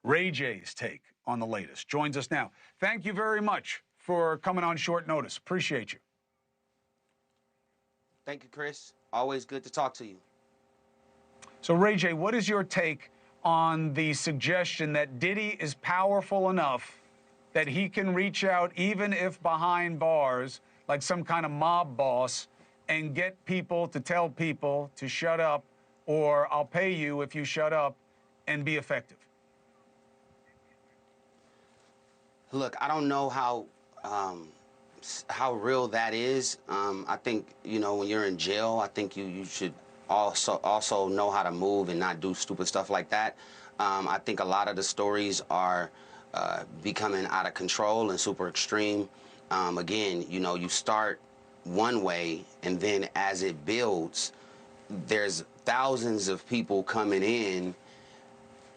Ray J's take on the latest. Joins us now. Thank you very much for coming on short notice. Appreciate you. Thank you, Chris. Always good to talk to you. So, Ray J, what is your take on the suggestion that Diddy is powerful enough that he can reach out, even if behind bars, like some kind of mob boss, and get people to tell people to shut up, or I'll pay you if you shut up, and be effective? Look, I don't know how real that is. I think, you know, when you're in jail, I think you should also know how to move and not do stupid stuff like that. I think a lot of the stories are becoming out of control and super extreme. Again, you know, you start one way, and then as it builds, there's thousands of people coming in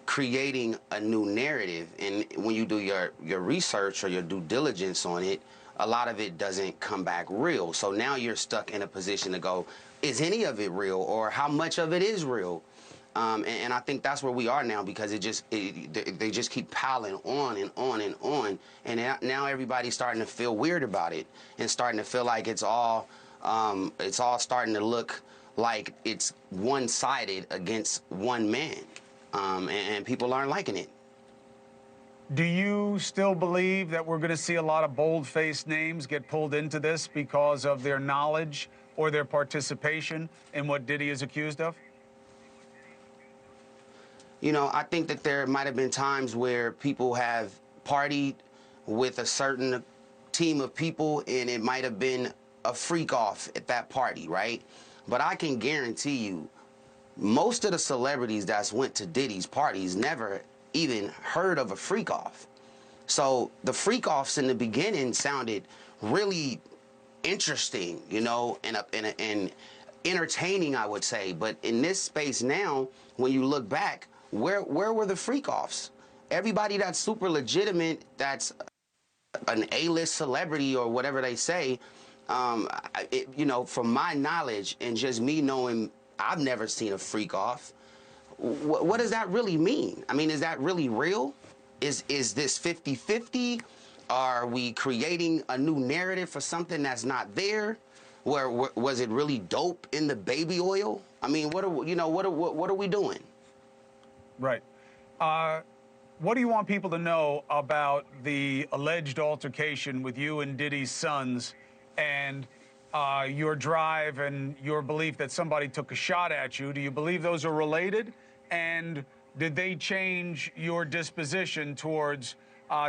creating a new narrative. And when you do your research or your due diligence on it, a lot of it doesn't come back real. So now you're stuck in a position to go, is any of it real, or how much of it is real? And I think that's where we are now, because they just keep piling on and on and on. And now everybody's starting to feel weird about it and starting to feel like it's all starting to look like it's one-sided against one man. And people aren't liking it. Do you still believe that we're going to see a lot of bold-faced names get pulled into this because of their knowledge or their participation in what Diddy is accused of? You know, I think that there might have been times where people have partied with a certain team of people, and it might have been a freak-off at that party, right? But I can guarantee you, most of the celebrities that's went to Diddy's parties never even heard of a freak-off. So the freak-offs in the beginning sounded really interesting, you know, and entertaining, I would say. But in this space now, when you look back, where were the freak-offs? Everybody that's super legitimate, that's an A-list celebrity or whatever they say, you know, from my knowledge and just me knowing, I've never seen a freak-off. What does that really mean? I mean, is that really real? Is this 50-50? Are we creating a new narrative for something that's not there? Was it really dope in the baby oil? I mean, what are we doing? Right. What do you want people to know about the alleged altercation with you and Diddy's sons, and your drive and your belief that somebody took a shot at you? Do you believe those are related? And did they change your disposition towards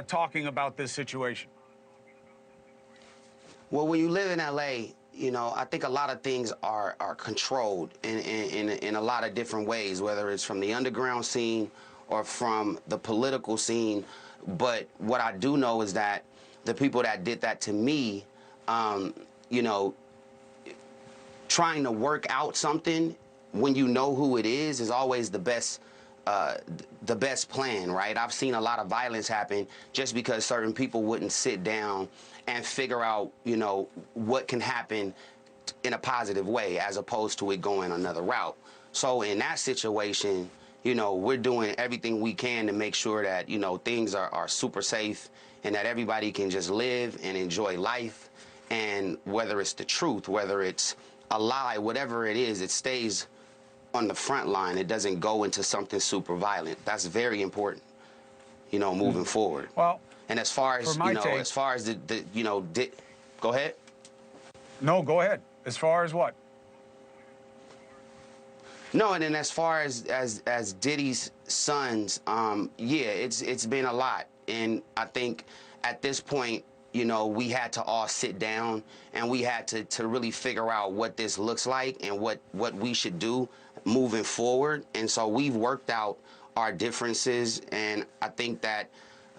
talking about this situation? Well, when you live in LA, you know, I think a lot of things are controlled in a lot of different ways, whether it's from the underground scene or from the political scene. But what I do know is that the people that did that to me, you know, trying to work out something when you know who it is always the best plan, right? I've seen a lot of violence happen just because certain people wouldn't sit down and figure out, you know, what can happen in a positive way as opposed to it going another route. So in that situation, you know, we're doing everything we can to make sure that, you know, things are super safe and that everybody can just live and enjoy life. And whether it's the truth, whether it's a lie, whatever it is, it stays on the front line. It doesn't go into something super violent. That's very important, you know, moving forward. Well, and as far as, you know, as far as the you know, go ahead. No, go ahead. As far as what? No, and then as far as Diddy's sons, yeah, it's been a lot. And I think at this point, you know, we had to all sit down and we had to really figure out what this looks like and what we should do moving forward. And so we've worked out our differences. And I think that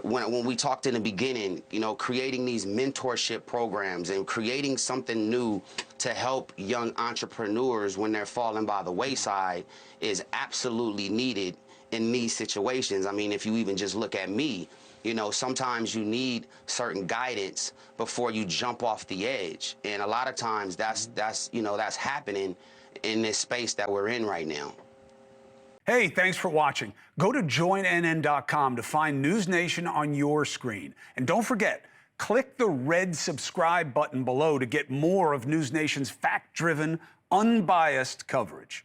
when we talked in the beginning, you know, creating these mentorship programs and creating something new to help young entrepreneurs when they're falling by the wayside is absolutely needed in these situations. I mean, if you even just look at me, you know, sometimes you need certain guidance before you jump off the edge. And a lot of times that's you know, that's happening in this space that we're in right now. Hey, thanks for watching. Go to joinnn.com to find NewsNation on your screen. And don't forget, click the red subscribe button below to get more of NewsNation's fact-driven, unbiased coverage.